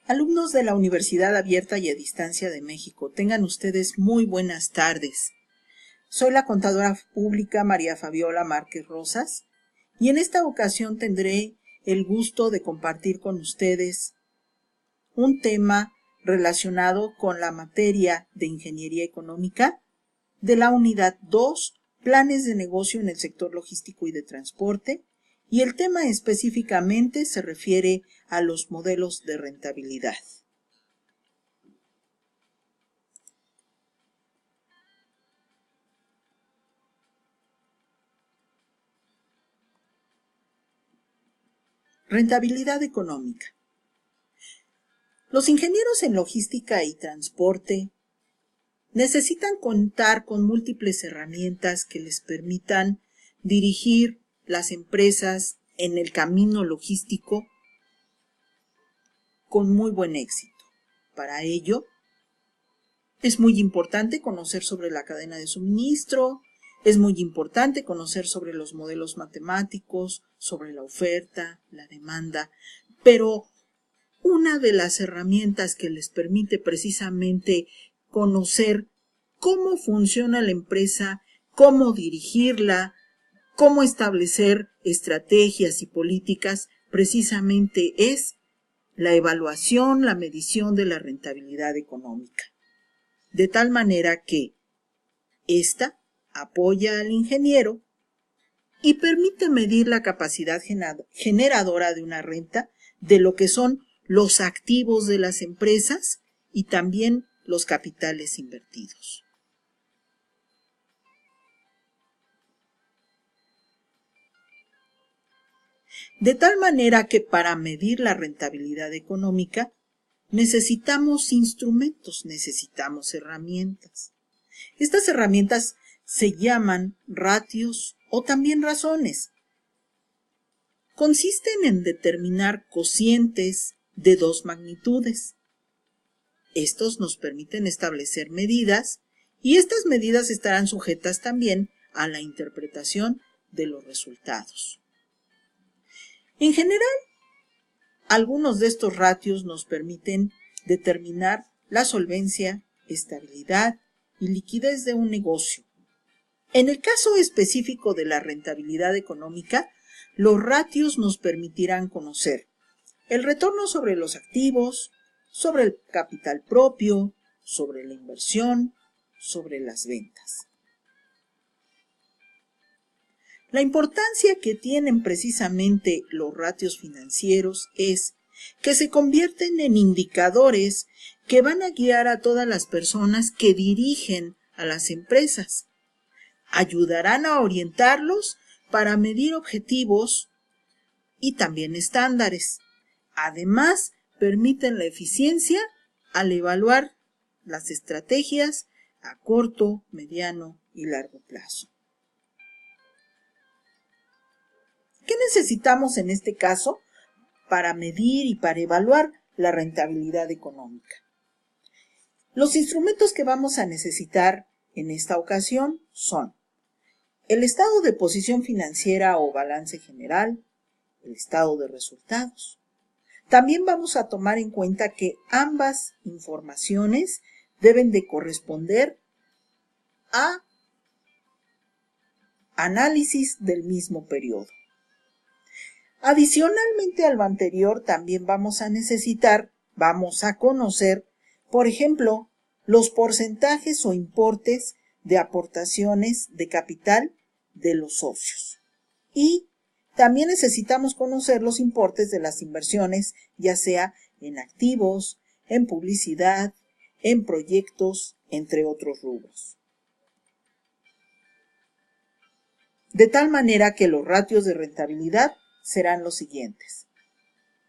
Alumnos de la Universidad Abierta y a Distancia de México, tengan ustedes muy buenas tardes. Soy la contadora pública María Fabiola Márquez Rosas y en esta ocasión tendré el gusto de compartir con ustedes un tema relacionado con la materia de Ingeniería Económica de la Unidad 2, Planes de Negocio en el Sector Logístico y de Transporte, y el tema específicamente se refiere a los modelos de rentabilidad. Rentabilidad económica. Los ingenieros en logística y transporte necesitan contar con múltiples herramientas que les permitan dirigir las empresas en el camino logístico con muy buen éxito. Para ello, es muy importante conocer sobre la cadena de suministro, es muy importante conocer sobre los modelos matemáticos, sobre la oferta, la demanda, pero una de las herramientas que les permite precisamente conocer cómo funciona la empresa, cómo dirigirla, cómo establecer estrategias y políticas, precisamente es la evaluación, la medición de la rentabilidad económica. De tal manera que ésta apoya al ingeniero y permite medir la capacidad generadora de una renta de lo que son los activos de las empresas y también los capitales invertidos. De tal manera que para medir la rentabilidad económica necesitamos instrumentos, necesitamos herramientas. Estas herramientas se llaman ratios o también razones. Consisten en determinar cocientes de dos magnitudes. Estos nos permiten establecer medidas y estas medidas estarán sujetas también a la interpretación de los resultados. En general, algunos de estos ratios nos permiten determinar la solvencia, estabilidad y liquidez de un negocio. En el caso específico de la rentabilidad económica, los ratios nos permitirán conocer el retorno sobre los activos, sobre el capital propio, sobre la inversión, sobre las ventas. La importancia que tienen precisamente los ratios financieros es que se convierten en indicadores que van a guiar a todas las personas que dirigen a las empresas. Ayudarán a orientarlos para medir objetivos y también estándares. Además, permiten la eficiencia al evaluar las estrategias a corto, mediano y largo plazo. ¿Qué necesitamos en este caso para medir y para evaluar la rentabilidad económica? Los instrumentos que vamos a necesitar en esta ocasión son el estado de posición financiera o balance general, el estado de resultados. También vamos a tomar en cuenta que ambas informaciones deben de corresponder a análisis del mismo periodo. Adicionalmente a lo anterior, también vamos a conocer, por ejemplo, los porcentajes o importes de aportaciones de capital de los socios. Y también necesitamos conocer los importes de las inversiones, ya sea en activos, en publicidad, en proyectos, entre otros rubros. De tal manera que los ratios de rentabilidad serán los siguientes: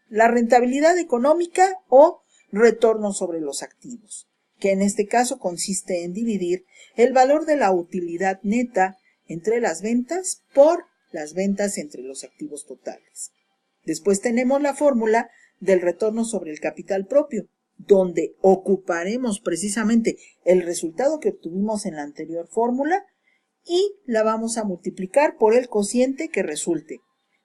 la rentabilidad económica o retorno sobre los activos, que en este caso consiste en dividir el valor de la utilidad neta entre las ventas por las ventas entre los activos totales. Después tenemos la fórmula del retorno sobre el capital propio, donde ocuparemos precisamente el resultado que obtuvimos en la anterior fórmula y la vamos a multiplicar por el cociente que resulte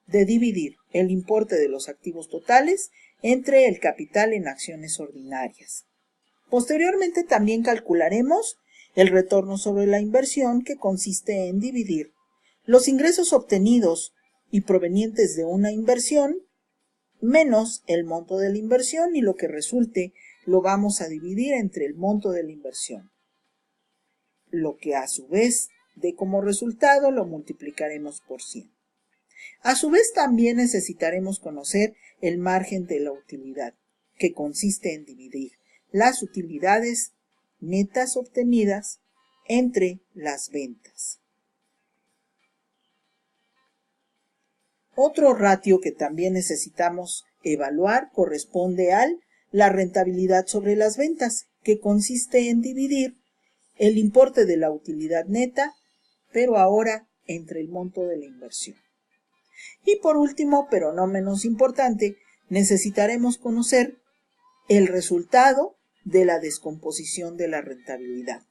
de dividir el importe de los activos totales entre el capital en acciones ordinarias. Posteriormente también calcularemos el retorno sobre la inversión, que consiste en dividir los ingresos obtenidos y provenientes de una inversión menos el monto de la inversión, y lo que resulte lo vamos a dividir entre el monto de la inversión. Lo que a su vez dé como resultado lo multiplicaremos por 100. A su vez también necesitaremos conocer el margen de la utilidad, que consiste en dividir las utilidades netas obtenidas entre las ventas. Otro ratio que también necesitamos evaluar corresponde a la rentabilidad sobre las ventas, que consiste en dividir el importe de la utilidad neta, pero ahora entre el monto de la inversión. Y por último, pero no menos importante, necesitaremos conocer el resultado de la descomposición de la rentabilidad.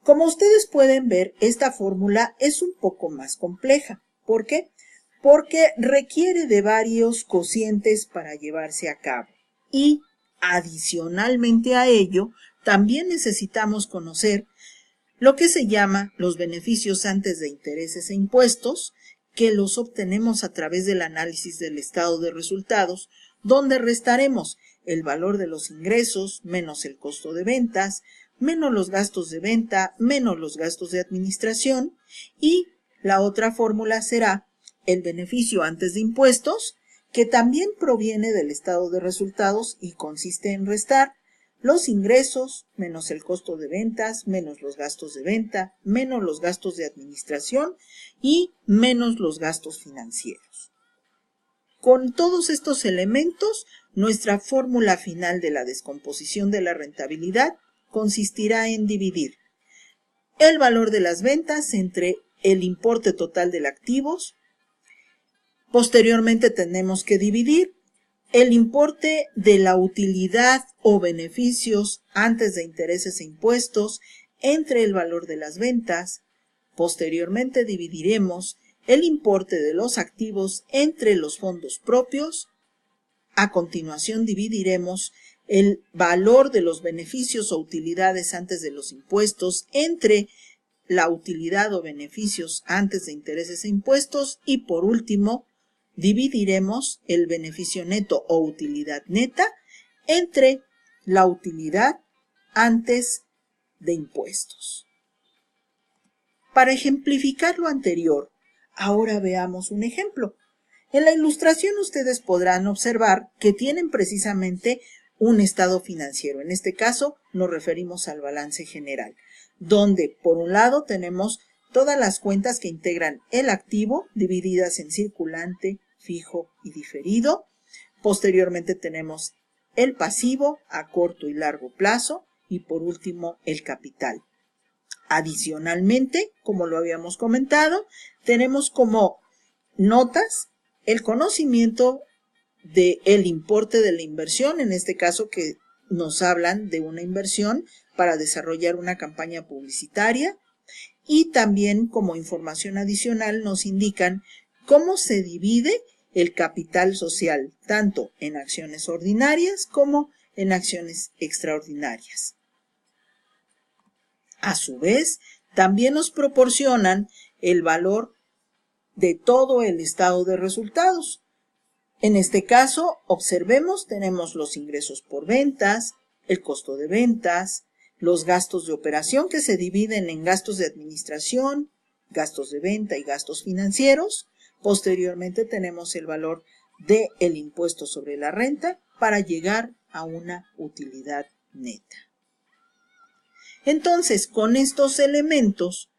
Como ustedes pueden ver, esta fórmula es un poco más compleja. ¿Por qué? Porque requiere de varios cocientes para llevarse a cabo. Y adicionalmente a ello, también necesitamos conocer lo que se llama los beneficios antes de intereses e impuestos, que los obtenemos a través del análisis del estado de resultados, donde restaremos el valor de los ingresos menos el costo de ventas, menos los gastos de venta, menos los gastos de administración, y la otra fórmula será el beneficio antes de impuestos, que también proviene del estado de resultados y consiste en restar los ingresos menos el costo de ventas, menos los gastos de venta, menos los gastos de administración y menos los gastos financieros. Con todos estos elementos, nuestra fórmula final de la descomposición de la rentabilidad consistirá en dividir el valor de las ventas entre el importe total de activos. Posteriormente tenemos que dividir el importe de la utilidad o beneficios antes de intereses e impuestos entre el valor de las ventas. Posteriormente dividiremos el importe de los activos entre los fondos propios. A continuación dividiremos el valor de los beneficios o utilidades antes de los impuestos entre la utilidad o beneficios antes de intereses e impuestos, y por último dividiremos el beneficio neto o utilidad neta entre la utilidad antes de impuestos. Para ejemplificar lo anterior, ahora veamos un ejemplo. En la ilustración ustedes podrán observar que tienen precisamente un estado financiero. En este caso nos referimos al balance general, donde por un lado tenemos todas las cuentas que integran el activo divididas en circulante, fijo y diferido. Posteriormente tenemos el pasivo a corto y largo plazo y por último el capital. Adicionalmente, como lo habíamos comentado, tenemos como notas el conocimiento del importe de la inversión, en este caso que nos hablan de una inversión para desarrollar una campaña publicitaria, y también como información adicional nos indican cómo se divide el capital social, tanto en acciones ordinarias como en acciones extraordinarias. A su vez, también nos proporcionan el valor de todo el estado de resultados. En este caso, observemos, tenemos los ingresos por ventas, el costo de ventas, los gastos de operación que se dividen en gastos de administración, gastos de venta y gastos financieros. Posteriormente tenemos el valor del impuesto sobre la renta para llegar a una utilidad neta. Entonces, con estos elementos,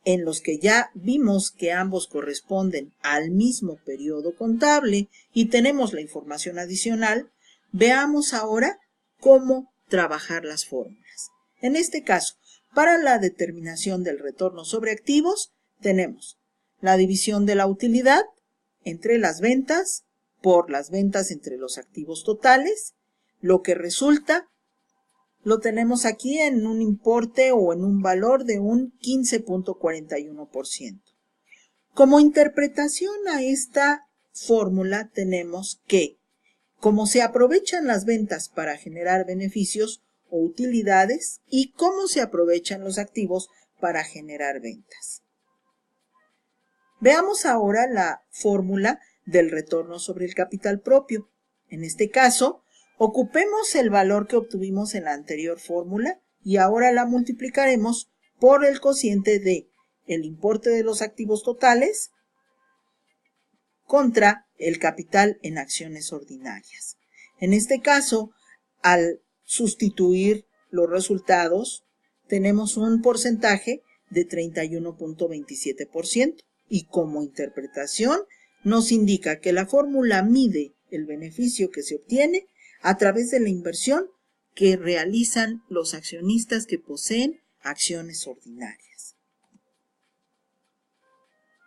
en los que ya vimos que ambos corresponden al mismo periodo contable y tenemos la información adicional, veamos ahora cómo trabajar las fórmulas. En este caso, para la determinación del retorno sobre activos, tenemos la división de la utilidad entre las ventas por las ventas entre los activos totales. Lo que resulta lo tenemos aquí en un importe o en un valor de un 15.41%. Como interpretación a esta fórmula tenemos que cómo se aprovechan las ventas para generar beneficios o utilidades y cómo se aprovechan los activos para generar ventas. Veamos ahora la fórmula del retorno sobre el capital propio. En este caso, ocupemos el valor que obtuvimos en la anterior fórmula y ahora la multiplicaremos por el cociente de el importe de los activos totales contra el capital en acciones ordinarias. En este caso, al sustituir los resultados, tenemos un porcentaje de 31.27%. Y como interpretación nos indica que la fórmula mide el beneficio que se obtiene a través de la inversión que realizan los accionistas que poseen acciones ordinarias.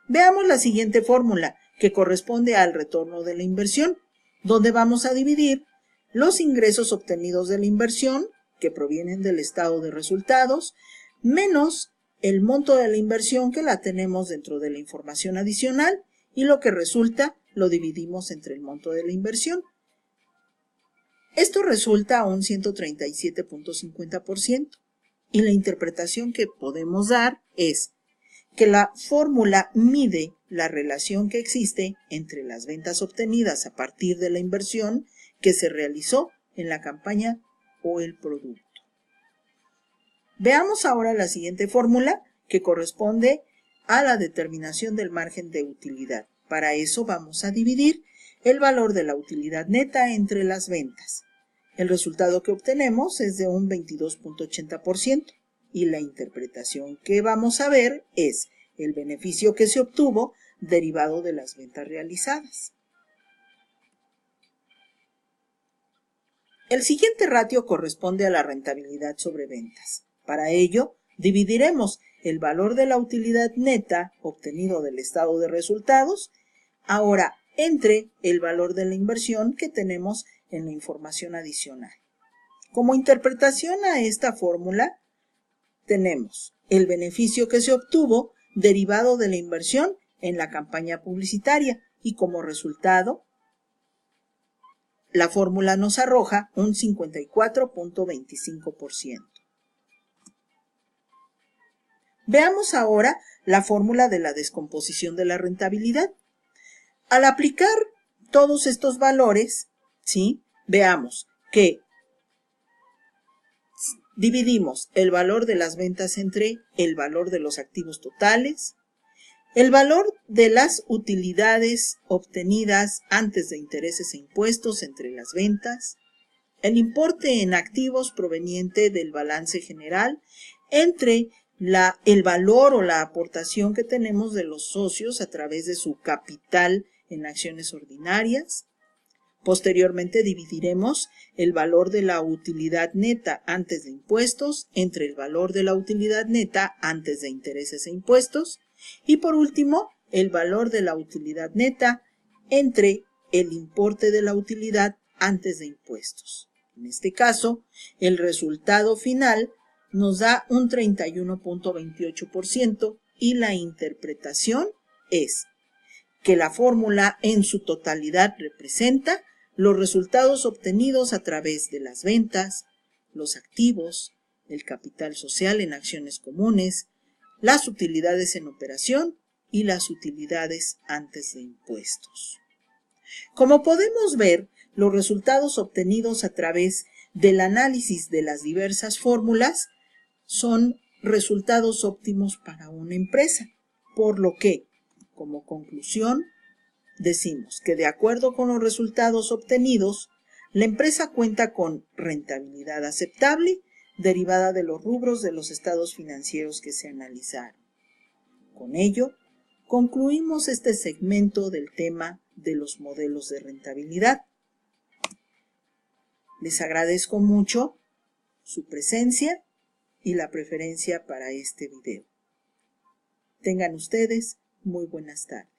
Veamos la siguiente fórmula que corresponde al retorno de la inversión, donde vamos a dividir los ingresos obtenidos de la inversión que provienen del estado de resultados menos el monto de la inversión que la tenemos dentro de la información adicional y lo que resulta lo dividimos entre el monto de la inversión. Esto resulta un 137.50% y la interpretación que podemos dar es que la fórmula mide la relación que existe entre las ventas obtenidas a partir de la inversión que se realizó en la campaña o el producto. Veamos ahora la siguiente fórmula que corresponde a la determinación del margen de utilidad. Para eso vamos a dividir el valor de la utilidad neta entre las ventas. El resultado que obtenemos es de un 22.80% y la interpretación que vamos a ver es el beneficio que se obtuvo derivado de las ventas realizadas. El siguiente ratio corresponde a la rentabilidad sobre ventas. Para ello, dividiremos el valor de la utilidad neta obtenido del estado de resultados ahora entre el valor de la inversión que tenemos en la información adicional. Como interpretación a esta fórmula, tenemos el beneficio que se obtuvo derivado de la inversión en la campaña publicitaria y como resultado, la fórmula nos arroja un 54.25%. Veamos ahora la fórmula de la descomposición de la rentabilidad. Al aplicar todos estos valores, ¿sí? Veamos que dividimos el valor de las ventas entre el valor de los activos totales, el valor de las utilidades obtenidas antes de intereses e impuestos entre las ventas, el importe en activos proveniente del balance general entre el valor o la aportación que tenemos de los socios a través de su capital en acciones ordinarias. Posteriormente dividiremos el valor de la utilidad neta antes de impuestos entre el valor de la utilidad neta antes de intereses e impuestos. Y por último, el valor de la utilidad neta entre el importe de la utilidad antes de impuestos. En este caso, el resultado final nos da un 31.28% y la interpretación es que la fórmula en su totalidad representa los resultados obtenidos a través de las ventas, los activos, el capital social en acciones comunes, las utilidades en operación y las utilidades antes de impuestos. Como podemos ver, los resultados obtenidos a través del análisis de las diversas fórmulas son resultados óptimos para una empresa, por lo que, como conclusión, decimos que de acuerdo con los resultados obtenidos, la empresa cuenta con rentabilidad aceptable derivada de los rubros de los estados financieros que se analizaron. Con ello, concluimos este segmento del tema de los modelos de rentabilidad. Les agradezco mucho su presencia y la preferencia para este video. Tengan ustedes muy buenas tardes.